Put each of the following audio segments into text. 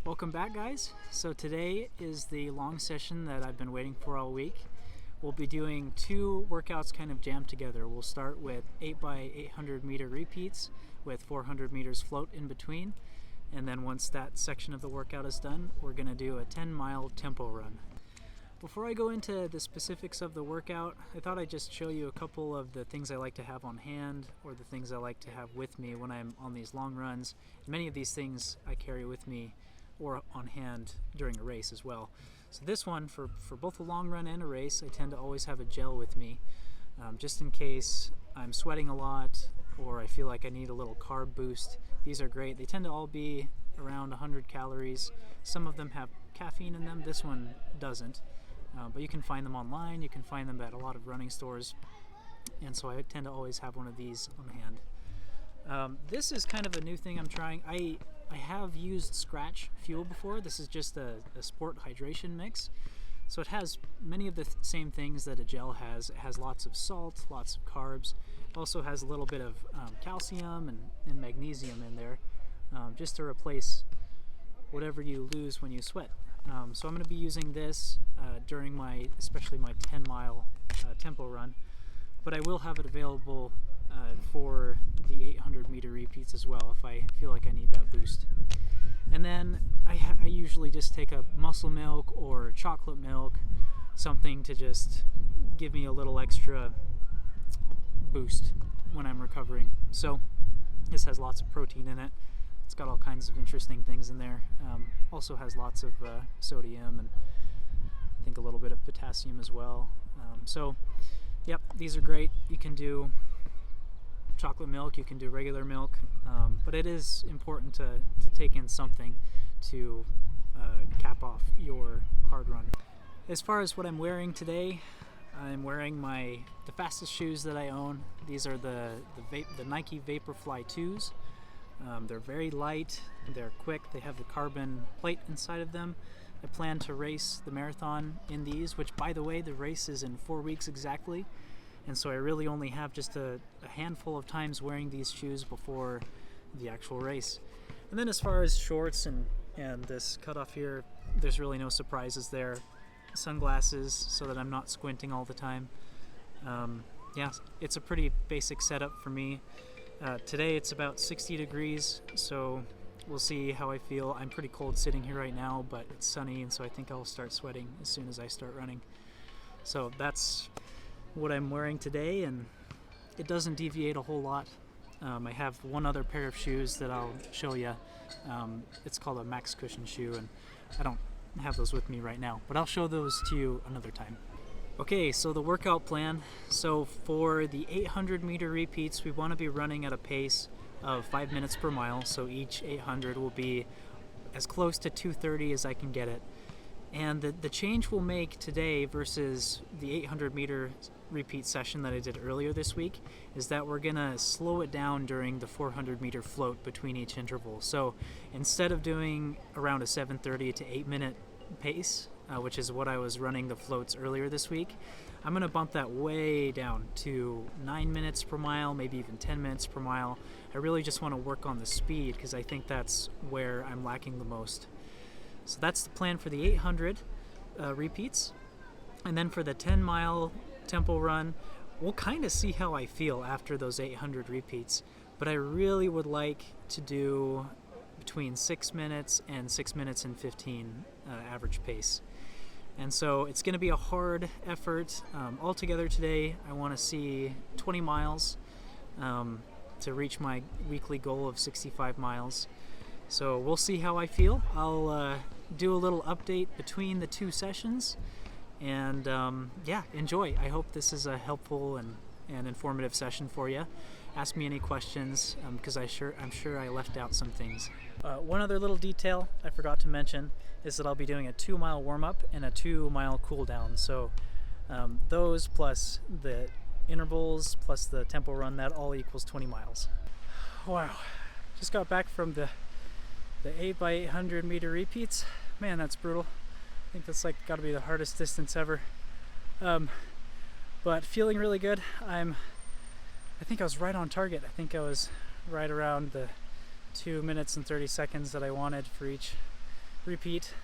Welcome back, guys. So today is the long session that I've been waiting for all week. We'll be doing two workouts kind of jammed together. We'll start with 8x800 meter repeats with 400 meters float in between. And then once that section of the workout is done, we're going to do a 10-mile tempo run. Before I go into the specifics of the workout, I thought I'd just show you a couple of the things I like to have on hand or the things I like to have with me when I'm on these long runs. Many of these things I carry with me or on hand during a race as well. So this one, for both a long run and a race, I tend to always have a gel with me, just in case I'm sweating a lot or I feel like I need a little carb boost. These are great. They tend to all be around 100 calories. Some of them have caffeine in them. This one doesn't, but you can find them online. You can find them at a lot of running stores, and so I tend to always have one of these on hand. This is kind of a new thing I'm trying. I have used Scratch Fuel before. This is just a sport hydration mix. So it has many of the same things that a gel has. It has lots of salt, lots of carbs. It also has a little bit of calcium and magnesium in there, just to replace whatever you lose when you sweat. So I'm going to be using this during especially my 10-mile tempo run, but I will have it available for the 800 meter repeats as well if I feel like I need that boost. And then I usually just take a muscle milk or chocolate milk, something to just give me a little extra boost when I'm recovering. So this has lots of protein in it. It's got all kinds of interesting things in there. Also has lots of sodium and I think a little bit of potassium as well. So yep, these are great. You can do chocolate milk, you can do regular milk, but it is important to take in something to cap off your hard run. As far as what I'm wearing today, I'm wearing the fastest shoes that I own. These are the Nike Vaporfly 2s. They're very light, they're quick, they have the carbon plate inside of them. I plan to race the marathon in these, which, by the way, the race is in 4 weeks exactly. And so I really only have just a handful of times wearing these shoes before the actual race. And then as far as shorts and this cutoff here, there's really no surprises there. Sunglasses so that I'm not squinting all the time. Yeah, it's a pretty basic setup for me. Today it's about 60 degrees, so we'll see how I feel. I'm pretty cold sitting here right now, but it's sunny, and so I think I'll start sweating as soon as I start running. So that's what I'm wearing today, and it doesn't deviate a whole lot. I have one other pair of shoes that I'll show you. It's called a max cushion shoe, and I don't have those with me right now, but I'll show those to you another time. Okay, so the workout plan. So for the 800 meter repeats, we want to be running at a pace of 5 minutes per mile, so each 800 will be as close to 2:30 as I can get it. And the change we'll make today versus the 800 meter repeat session that I did earlier this week is that we're gonna slow it down during the 400 meter float between each interval. So instead of doing around a 7:30 to 8 minute pace, which is what I was running the floats earlier this week, I'm gonna bump that way down to 9 minutes per mile, maybe even 10 minutes per mile. I really just want to work on the speed because I think that's where I'm lacking the most. So that's the plan for the 800 repeats. And then for the 10-mile tempo run, we'll kind of see how I feel after those 800 repeats. But I really would like to do between 6 minutes and 6 minutes and 15 average pace. And so it's going to be a hard effort. Altogether today, I want to see 20 miles to reach my weekly goal of 65 miles. So we'll see how I feel. I'll do a little update between the two sessions, and yeah, enjoy. I hope this is a helpful and informative session for you. Ask me any questions because I'm sure I left out some things. One other little detail I forgot to mention is that I'll be doing a 2-mile warm-up and a 2-mile cool-down. So those plus the intervals plus the tempo run, that all equals 20 miles. Wow, just got back from the 8x800 meter repeats. Man, that's brutal. I think that's like got to be the hardest distance ever. But feeling really good. I think I was right on target. I think I was right around the 2 minutes and 30 seconds that I wanted for each repeat.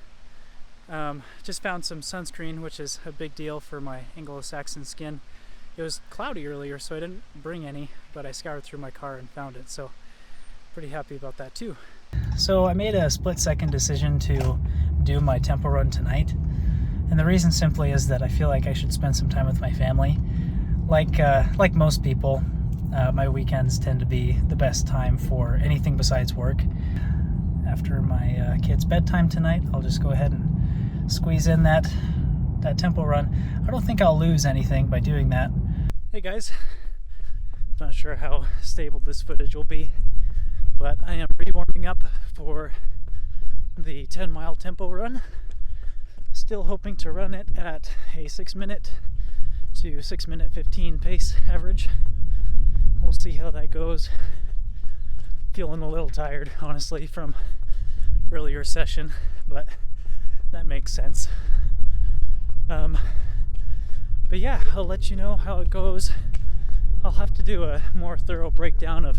Just found some sunscreen, which is a big deal for my Anglo-Saxon skin. It was cloudy earlier, so I didn't bring any, but I scoured through my car and found it, so pretty happy about that too. So I made a split-second decision to do my tempo run tonight, and the reason simply is that I feel like I should spend some time with my family. Like most people, my weekends tend to be the best time for anything besides work. After my kids' bedtime tonight, I'll just go ahead and squeeze in that tempo run. I don't think I'll lose anything by doing that. Hey guys, not sure how stable this footage will be, but I am re-warming up for the 10-mile tempo run. Still hoping to run it at a 6-minute to 6-minute 15 pace average. We'll see how that goes. Feeling a little tired, honestly, from earlier session, but that makes sense. But yeah, I'll let you know how it goes. I'll have to do a more thorough breakdown of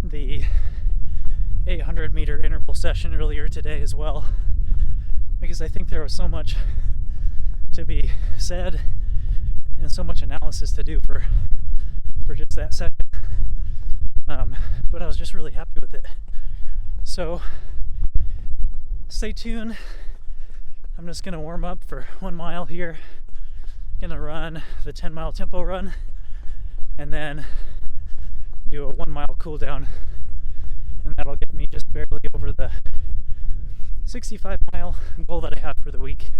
the 800 meter interval session earlier today as well, because I think there was so much to be said and so much analysis to do for just that session. But I was just really happy with it. So stay tuned. I'm just gonna warm up for 1 mile here. Gonna run the 10-mile tempo run and then do a 1 mile cool down, and that'll get me just barely over the 65-mile goal that I have for the week.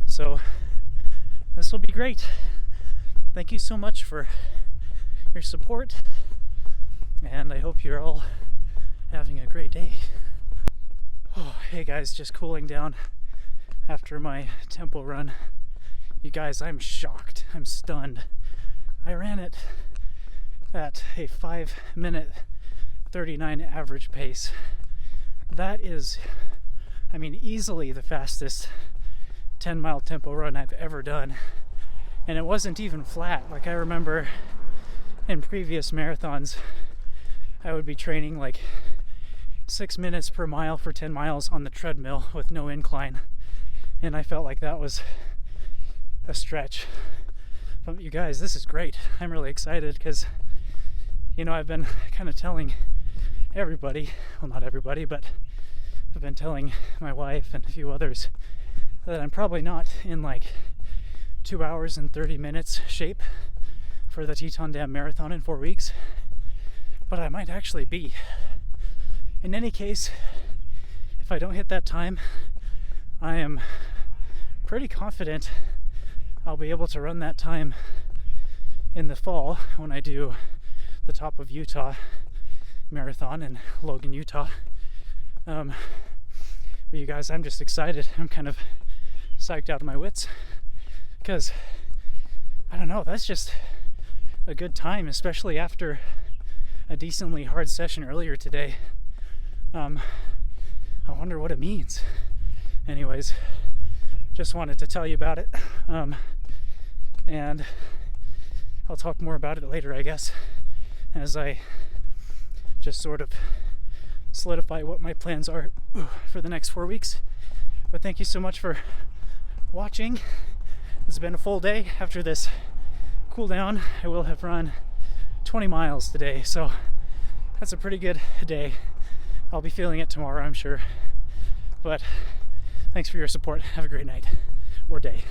So this will be great. Thank you so much for your support, and I hope you're all having a great day. Oh, hey guys, just cooling down after my tempo run. You guys, I'm shocked. I'm stunned. I ran it at a 5-minute 39 average pace. That is, easily the fastest 10-mile tempo run I've ever done. And it wasn't even flat. Like, I remember in previous marathons, I would be training like 6 minutes per mile for 10 miles on the treadmill with no incline. And I felt like that was a stretch. But you guys, this is great. I'm really excited because, I've been kind of telling everybody, well, not everybody, but I've been telling my wife and a few others that I'm probably not in like 2 hours and 30 minutes shape for the Teton Dam Marathon in 4 weeks, but I might actually be. In any case, if I don't hit that time, I am pretty confident I'll be able to run that time in the fall when I do the Top of Utah Marathon in Logan, Utah. But you guys, I'm just excited. I'm kind of psyched out of my wits because, I don't know, that's just a good time, especially after a decently hard session earlier today. I wonder what it means. Anyways, just wanted to tell you about it, and I'll talk more about it later, I guess, as I just sort of solidify what my plans are for the next 4 weeks. But thank you so much for watching. It's been a full day. After this cool down, I will have run 20 miles today, so that's a pretty good day. I'll be feeling it tomorrow, I'm sure. But thanks for your support. Have a great night or day.